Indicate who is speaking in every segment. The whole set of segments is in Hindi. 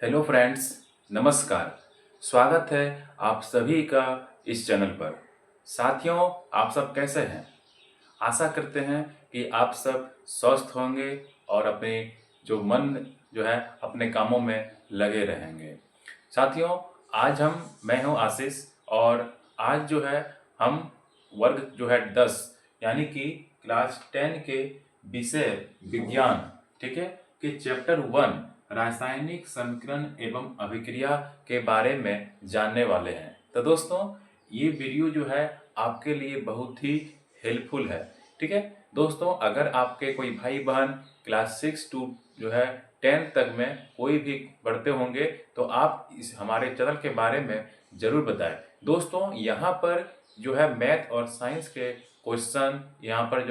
Speaker 1: हेलो फ्रेंड्स, नमस्कार। स्वागत है आप सभी का इस चैनल पर। साथियों, आप सब कैसे हैं? आशा करते हैं कि आप सब स्वस्थ होंगे और अपने जो मन जो है अपने कामों में लगे रहेंगे। साथियों, आज मैं हूं आशीष और आज जो है हम वर्ग जो है 10 यानी कि क्लास 10 के विषय विज्ञान, ठीक है, कि चैप्टर 1 रासायनिक समीकरण एवं अभिक्रिया के बारे में जानने वाले हैं। तो दोस्तों, ये वीडियो जो है आपके लिए बहुत ही हेल्पफुल है। ठीक है दोस्तों, अगर आपके कोई भाई बहन क्लास 6 टू जो है 10 तक में कोई भी पढ़ते होंगे तो आप इस हमारे चैनल के बारे में ज़रूर बताएं। दोस्तों, यहाँ पर जो है मैथ और साइंस के क्वेश्चन, यहाँ पर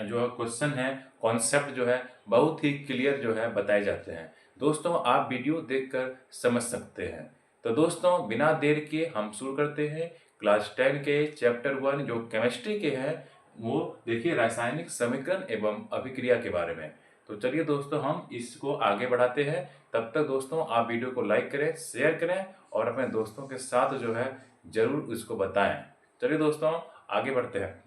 Speaker 1: जो क्वेश्चन है, कॉन्सेप्ट जो है बहुत ही क्लियर जो है बताए जाते हैं। दोस्तों, आप वीडियो देखकर समझ सकते हैं। तो दोस्तों, बिना देर के हम शुरू करते हैं क्लास 10 के चैप्टर 1 जो केमिस्ट्री के हैं, वो देखिए रासायनिक समीकरण एवं अभिक्रिया के बारे में। तो चलिए दोस्तों, हम इसको आगे बढ़ाते हैं। तब तक दोस्तों आप वीडियो को लाइक करें, शेयर करें और अपने दोस्तों के साथ जो है जरूर इसको बताएं। चलिए दोस्तों, आगे बढ़ते हैं।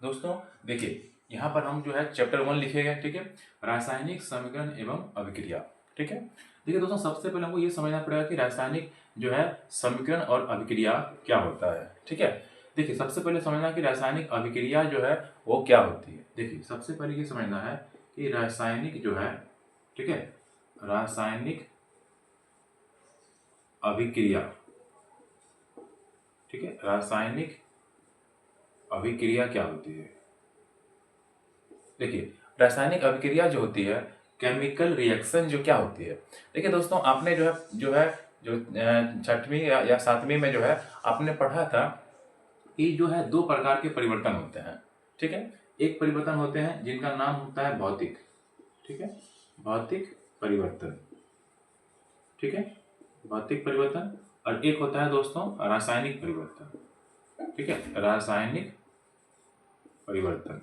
Speaker 1: दोस्तों देखिए, यहाँ पर हम जो है चैप्टर 1 लिखेंगे, ठीक है, रासायनिक समीकरण एवं अभिक्रिया। ठीक है, देखिए दोस्तों, सबसे पहले हमको ये समझना पड़ेगा कि रासायनिक जो है समीकरण और अभिक्रिया क्या होता है। ठीक है, देखिए सबसे पहले समझना कि रासायनिक अभिक्रिया जो है वो क्या होती है। देखिए सबसे पहले ये समझना है कि रासायनिक जो है, ठीक है, रासायनिक अभिक्रिया, ठीक है, रासायनिक अभिक्रिया क्या होती है। देखिए रासायनिक अभिक्रिया जो होती है, केमिकल रिएक्शन जो क्या होती है। देखिए दोस्तों, आपने जो 6वीं या 7वीं में जो है आपने पढ़ा था कि जो है दो प्रकार के परिवर्तन होते हैं। ठीक है, एक परिवर्तन होते हैं जिनका नाम होता है भौतिक, ठीक है, भौतिक परिवर्तन, ठीक है, भौतिक परिवर्तन। और एक होता है दोस्तों रासायनिक परिवर्तन, ठीक है, रासायनिक परिवर्तन।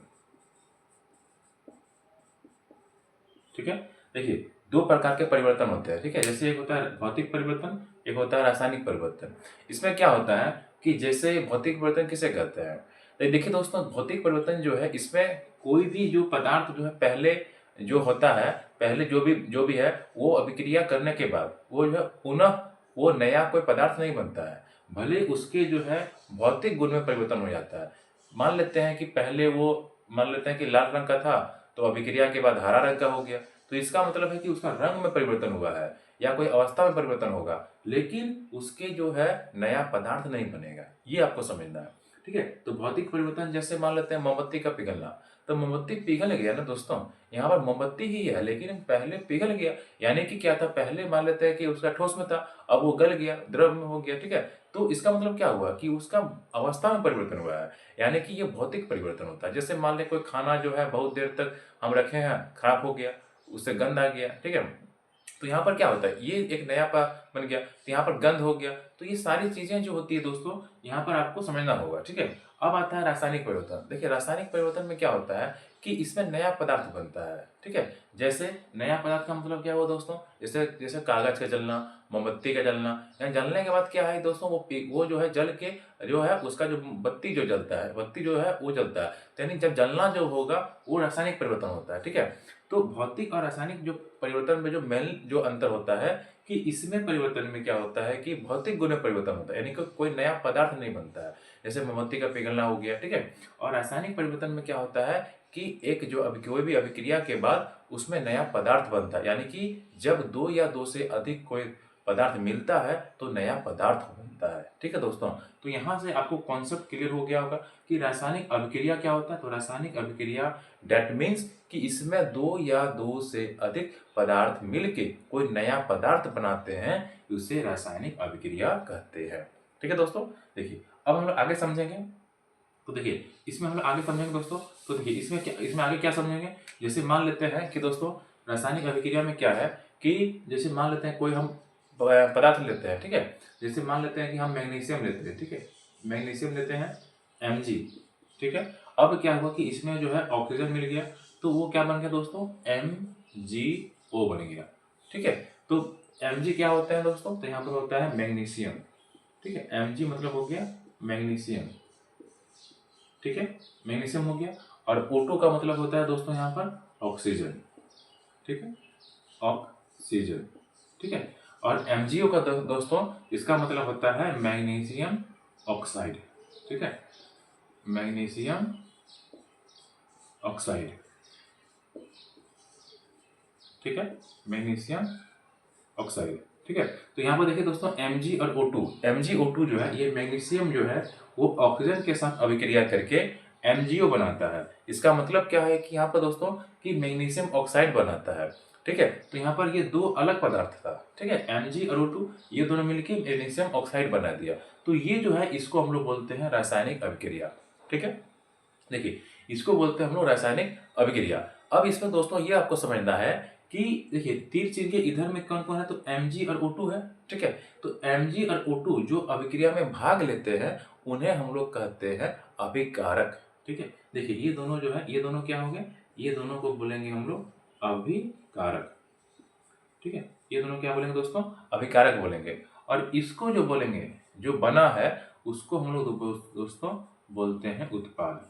Speaker 1: ठीक है, देखिए दो प्रकार के परिवर्तन होते हैं। ठीक है, जैसे एक होता है भौतिक परिवर्तन, एक होता है रासायनिक परिवर्तन। इसमें क्या होता है कि जैसे भौतिक परिवर्तन किसे कहते हैं, तो देखिए दोस्तों, भौतिक परिवर्तन जो है इसमें कोई भी जो पदार्थ जो है पहले जो होता है, पहले जो भी है वो अभिक्रिया करने के बाद वो जो है पुनः वो नया कोई पदार्थ नहीं बनता है, भले उसके जो है भौतिक गुण में परिवर्तन हो जाता है। मान लेते हैं कि पहले वो मान लेते हैं कि लाल रंग का था, तो अभिक्रिया के बाद हरा रंग का हो गया, तो इसका मतलब है कि उसका रंग में परिवर्तन हुआ है या कोई अवस्था में परिवर्तन होगा, लेकिन उसके जो है नया पदार्थ नहीं बनेगा। ये आपको समझना है। ठीक है, तो भौतिक परिवर्तन जैसे मान लेते हैं मोमबत्ती का पिघलना, तो मोमबत्ती पिघल गया ना दोस्तों, यहाँ पर मोमबत्ती ही है लेकिन पहले पिघल गया, यानी कि क्या था, पहले मान लेते हैं कि उसका ठोस में था, अब वो गल गया, द्रव में हो गया। ठीक है, तो इसका मतलब क्या हुआ कि उसका अवस्था में परिवर्तन हुआ है, यानी कि ये भौतिक परिवर्तन होता है। जैसे मान लें कोई खाना जो है बहुत देर तक हम रखे हैं, खराब हो गया, उससे गंध आ गया, ठीक है, तो यहाँ पर क्या होता है, ये एक नया बन गया, तो यहाँ पर गंध हो गया। तो ये सारी चीजें जो होती है दोस्तों, यहाँ पर आपको समझना होगा। ठीक है, अब आता है रासायनिक परिवर्तन। देखिए रासायनिक परिवर्तन में क्या होता है कि इसमें नया पदार्थ बनता है। ठीक है, जैसे नया पदार्थ का मतलब क्या हुआ दोस्तों, जैसे जैसे कागज का जलना, मोमबत्ती का जलना, या जलने के बाद क्या है दोस्तों, वो जो है जल के जो है उसका जो बत्ती जो जलता है, बत्ती जो है वो जलता है, तो यानी जब जलना जो होगा वो रासायनिक परिवर्तन होता है। ठीक है, तो भौतिक और रासायनिक जो परिवर्तन में जो मेन जो अंतर होता है कि इसमें परिवर्तन में क्या होता है कि भौतिक गुण में परिवर्तन होता है, यानी कि कोई नया पदार्थ नहीं बनता है, जैसे मोमबत्ती का पिघलना हो गया। ठीक है, और रासायनिक परिवर्तन में क्या होता है कि एक जो कोई भी अभिक्रिया के बाद उसमें नया पदार्थ बनता है, यानी कि जब दो या दो से अधिक कोई पदार्थ मिलता है तो नया पदार्थ बनता है। ठीक है दोस्तों, तो यहाँ से आपको कॉन्सेप्ट क्लियर हो गया होगा कि रासायनिक अभिक्रिया क्या होता है। तो रासायनिक अभिक्रिया डेट मीन्स कि इसमें दो या दो से अधिक पदार्थ मिलके कोई नया पदार्थ बनाते हैं, उसे रासायनिक अभिक्रिया कहते हैं। ठीक है दोस्तों, देखिए अब हम लोग आगे समझेंगे। तो देखिए इसमें हम लोग आगे समझेंगे दोस्तों। तो देखिए इसमें आगे क्या समझेंगे, जैसे मान लेते हैं कि दोस्तों रासायनिक अभिक्रिया में क्या है कि जैसे मान लेते हैं कोई हम पदार्थ लेते हैं। ठीक है, जैसे मान लेते हैं कि हम मैग्नीशियम लेते हैं। ठीक है, मैग्नीशियम लेते हैं Mg। ठीक है, अब क्या हुआ कि इसमें जो है ऑक्सीजन मिल गया, तो वो क्या बन गया दोस्तों, MgO बन गया। ठीक है, तो Mg क्या होता है दोस्तों, तो यहाँ पर होता है मैग्नीशियम, ठीक है। Mg मतलब हो गया मैग्नीशियम, ठीक है, मैग्नीशियम हो गया। और O2 का मतलब होता है दोस्तों यहाँ पर ऑक्सीजन, ठीक है, ऑक्सीजन, ठीक है। और MgO का दोस्तों इसका मतलब होता है मैग्नीशियम ऑक्साइड, ठीक है, मैग्नीशियम ऑक्साइड, ठीक है, मैग्नीशियम ऑक्साइड, ठीक है। तो यहाँ पर देखिए दोस्तों Mg और O2, MgO2 जो है ये मैग्नीशियम जो है वो ऑक्सीजन के साथ अभिक्रिया करके MgO बनाता है। इसका मतलब क्या है कि यहाँ पर दोस्तों कि मैग्नीशियम ऑक्साइड बनाता है, ठीक है। तो यहाँ पर ये दो अलग पदार्थ था, ठीक है, Mg और O2 ये दोनों मिलकर मैग्नीशियम ऑक्साइड बना दिया। तो ये जो है इसको हम लोग बोलते हैं रासायनिक अभिक्रिया, ठीक है। देखिए इसको बोलते हैं हम लोग रासायनिक अभिक्रिया। अब इसमें दोस्तों ये आपको समझना है कि देखिए तीर चिन्ह के इधर में कौन कौन है, तो Mg और O2 है, ठीक है। तो Mg और O2 जो अभिक्रिया में भाग लेते हैं उन्हें हम लोग कहते हैं अभिकारक, ठीक है। देखिए ये दोनों जो है ये दोनों क्या हो गए, ये दोनों को बोलेंगे हम लोग अभिकारक, ठीक है। ये दोनों क्या बोलेंगे दोस्तों, अभिकारक बोलेंगे। और इसको जो बोलेंगे जो बना है उसको हम लोग दोस्तों बोलते हैं उत्पाद,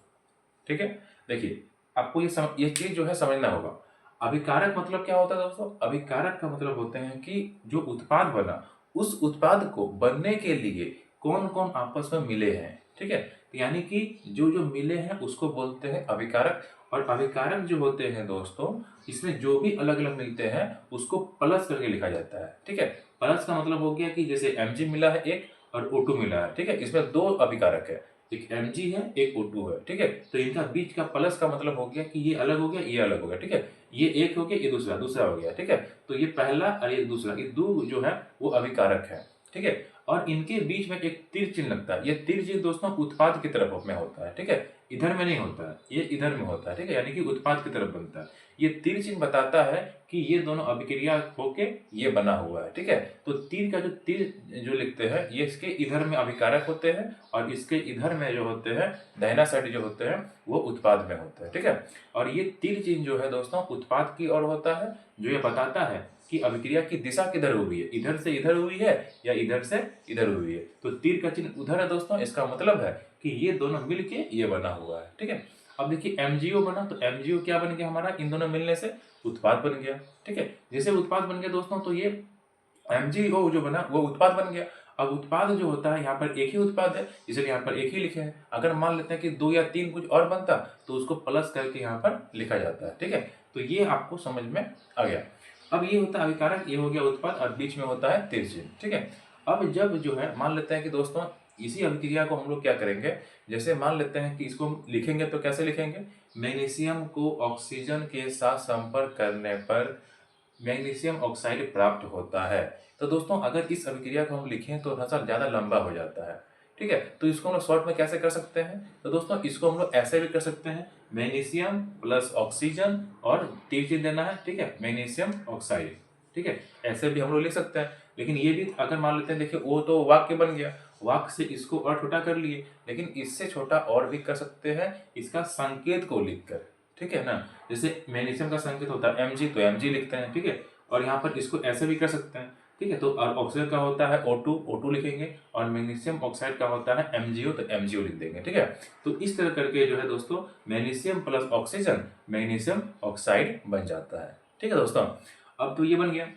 Speaker 1: ठीक है। देखिए आपको ये चीज जो है समझना होगा। अभिकारक मतलब क्या होता है दोस्तों, अभिकारक का मतलब होते हैं कि जो उत्पाद बना उस उत्पाद को बनने के लिए कौन कौन आपस में मिले हैं, ठीक है। तो यानी कि जो जो मिले हैं उसको बोलते हैं अभिकारक। और अभिकारक जो होते हैं दोस्तों इसमें जो भी अलग अलग मिलते हैं उसको प्लस करके लिखा जाता है, ठीक है। प्लस का मतलब हो गया कि जैसे Mg मिला है एक और O2 मिला है, ठीक है, इसमें दो अभिकारक है, एक Mg है एक O2 है, ठीक है। तो इनका बीच का प्लस का मतलब हो गया कि ये अलग हो गया ये अलग हो गया, ठीक है। ये एक हो गया ये दूसरा दूसरा हो गया, ठीक है। तो ये पहला और ये दूसरा, ये दो जो है वो अभिकारक है, ठीक है। और इनके बीच में एक तीर चिन्ह लगता है। ये तीर चिन्ह दोस्तों उत्पाद की तरफ में होता है, ठीक है, इधर में नहीं होता है, ये इधर में होता है, ठीक है, यानी कि उत्पाद की तरफ बनता है। ये तीर चिन्ह बताता है कि ये दोनों अभिक्रिया होके ये बना हुआ है, ठीक है। तो तीर का जो तीर जो लिखते हैं ये इसके इधर में अभिकारक होते हैं और इसके इधर में जो होते हैं दाहिना साइड जो होते हैं वो उत्पाद में होते हैं, ठीक है। और ये तीर चिन्ह जो है दोस्तों उत्पाद की ओर होता है, जो ये बताता है कि अभिक्रिया की दिशा किधर हुई है, इधर से इधर हुई है या इधर से इधर हुई है। तो तीर का चिन्ह उधर है दोस्तों, इसका मतलब है कि ये दोनों मिलके ये बना हुआ है, ठीक है। अब देखिए MgO बना तो MgO क्या बन गया हमारा, इन दोनों मिलने से उत्पाद बन गया, ठीक है। जैसे उत्पाद बन गया दोस्तों तो ये MgO जो बना वो उत्पाद बन गया। अब उत्पाद जो होता है यहाँ पर एक ही उत्पाद है इसलिए यहाँ पर एक ही लिखे हैं। अगर मान लेते हैं कि दो या तीन कुछ और बनता तो उसको प्लस करके यहाँ पर लिखा जाता है, ठीक है। तो ये आपको समझ में आ गया। अब ये होता है अभिकारक, ये हो गया उत्पाद और बीच में होता है तीर चिन्ह, ठीक है। अब जब जो है मान लेते हैं कि दोस्तों इसी अभिक्रिया को हम लोग क्या करेंगे, जैसे मान लेते हैं कि इसको हम लिखेंगे तो कैसे लिखेंगे, मैग्नीशियम को ऑक्सीजन के साथ संपर्क करने पर मैग्नीशियम ऑक्साइड प्राप्त होता है। तो दोस्तों अगर इस अभिक्रिया को हम लिखें तो थोड़ा सा ज़्यादा लंबा हो जाता है, ठीक है। तो इसको हम लोग शॉर्ट में कैसे कर सकते हैं, तो दोस्तों इसको हम लोग ऐसे भी कर सकते हैं, मैग्नीशियम प्लस ऑक्सीजन और तीर चिन्ह देना है, ठीक है, मैग्नीशियम ऑक्साइड, ठीक है, ऐसे भी हम लोग लिख सकते हैं। लेकिन ये भी अगर मान लेते हैं, देखिए वो तो वाक्य बन गया, वाक्य से इसको और छोटा कर लिए, लेकिन इससे छोटा और भी कर सकते हैं इसका संकेत को लिखकर, ठीक है ना। जैसे मैग्नीशियम का संकेत होता है Mg तो Mg लिखते हैं, ठीक है। और यहाँ पर इसको ऐसे भी कर सकते हैं, ठीक है। तो ऑक्सीजन का होता है O2 लिखेंगे और मैग्नीशियम ऑक्साइड का होता है MgO तो MgO लिख देंगे, ठीक है। तो इस तरह करके जो है दोस्तों magnesium plus oxygen magnesium oxide बन जाता है, ठीक है दोस्तों। अब तो ये बन गया,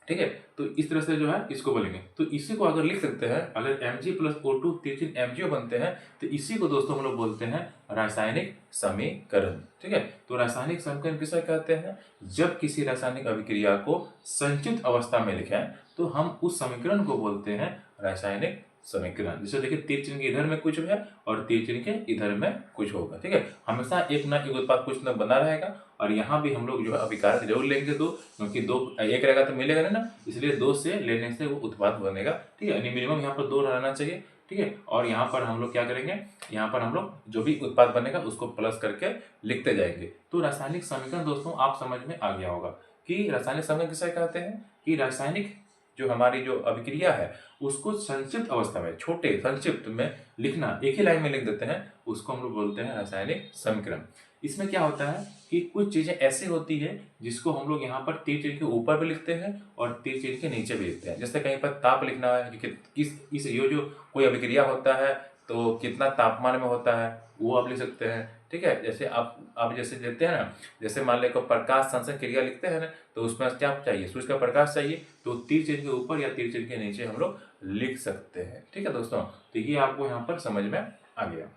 Speaker 1: ठीक है। तो इस तरह से जो है इसको बोलेंगे। तो इसी को अगर लिख सकते हैं, अगर Mg प्लस O2 तीर चिन्ह MgO बनते हैं तो इसी को दोस्तों हम लोग बोलते हैं रासायनिक समीकरण, ठीक है। तो रासायनिक समीकरण किसे कहते हैं, जब किसी रासायनिक अभिक्रिया को संचित अवस्था में लिखें तो हम उस समीकरण को बोलते हैं रासायनिक समीकरण। जैसे देखिए तीर चिन्ह के इधर में कुछ है और तीर चिन्ह के इधर में कुछ होगा, ठीक है। हमेशा एक ना एक उत्पाद कुछ न बना रहेगा। और यहाँ भी हम लोग जो है अभिकारक जरूर लेंगे दो, क्योंकि दो एक रहेगा तो मिलेगा नहीं ना, इसलिए दो से लेने से वो उत्पाद बनेगा, ठीक है। यानी मिनिमम यहाँ पर दो रहना चाहिए, ठीक है। और यहाँ पर हम लोग क्या करेंगे, यहाँ पर हम लोग जो भी उत्पाद बनेगा उसको प्लस करके लिखते जाएंगे। तो रासायनिक समीकरण दोस्तों आप समझ में आ गया होगा कि रासायनिक समीकरण किसे कहते हैं, कि रासायनिक जो हमारी जो अभिक्रिया है उसको संक्षिप्त अवस्था में छोटे संक्षिप्त में लिखना, एक ही लाइन में लिख देते हैं, उसको हम लोग बोलते हैं रासायनिक समीकरण। इसमें क्या होता है कि कुछ चीज़ें ऐसी होती है जिसको हम लोग यहाँ पर तीर चिन्ह के ऊपर भी लिखते हैं और तीर चिन्ह के नीचे भी लिखते हैं। जैसे कहीं पर ताप लिखना है कि किस ये जो कोई अभिक्रिया होता है तो कितना तापमान में होता है वो आप लिख सकते हैं। ठीक है, जैसे आप जैसे देते हैं ना, जैसे मान लें को प्रकाश संश्लेषण क्रिया लिखते हैं ना, तो उसमें क्या चाहिए, सूर्य का प्रकाश चाहिए, तो तीर चिन्ह के ऊपर या तीर चिन्ह के नीचे हम लोग लिख सकते हैं। ठीक है दोस्तों, तो ये आपको यहाँ पर समझ में आ गया।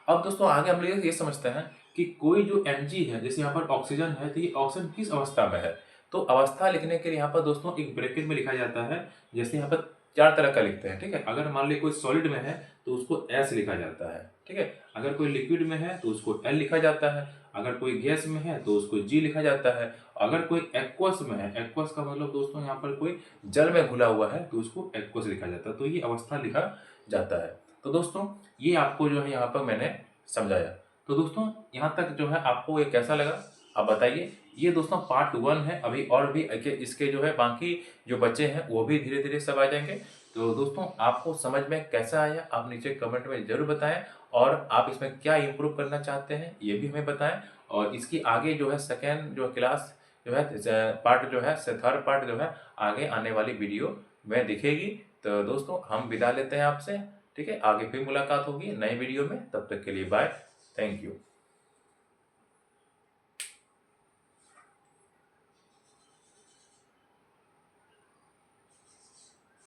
Speaker 1: अब दोस्तों आगे हम लोग ये समझते हैं कि कोई जो Mg है, जैसे यहाँ पर ऑक्सीजन है, तो ये ऑक्सीजन किस अवस्था में है। तो अवस्था लिखने के लिए यहाँ पर दोस्तों एक ब्रैकेट में लिखा जाता है। जैसे यहाँ पर 4 तरह का लिखते हैं। ठीक है, अगर मान ली कोई सॉलिड में है तो उसको S लिखा जाता है। ठीक है, अगर कोई लिक्विड में है तो उसको L लिखा जाता है, अगर कोई गैस में है तो उसको G लिखा जाता है, अगर कोई एक्वस में है, एक्वस का मतलब दोस्तों यहाँ पर कोई जल में घुला हुआ है तो उसको एक्वस लिखा जाता है। तो ये अवस्था लिखा जाता है। तो दोस्तों ये आपको जो है यहाँ पर मैंने समझाया। तो दोस्तों यहाँ तक जो है आपको ये कैसा लगा आप बताइए। ये दोस्तों पार्ट 1 है, अभी और भी इसके जो है बाकी जो बच्चे हैं वो भी धीरे धीरे सब आ जाएंगे। तो दोस्तों आपको समझ में कैसा आया आप नीचे कमेंट में जरूर बताएं, और आप इसमें क्या इम्प्रूव करना चाहते हैं ये भी हमें बताएं। और इसकी आगे जो है सेकेंड जो क्लास जो है पार्ट जो है थर्ड पार्ट जो है आगे आने वाली वीडियो में दिखेगी। तो दोस्तों हम विदा लेते हैं आपसे। ठीक है, आगे फिर मुलाकात होगी नए वीडियो में, तब तक के लिए बाय, थैंक यू।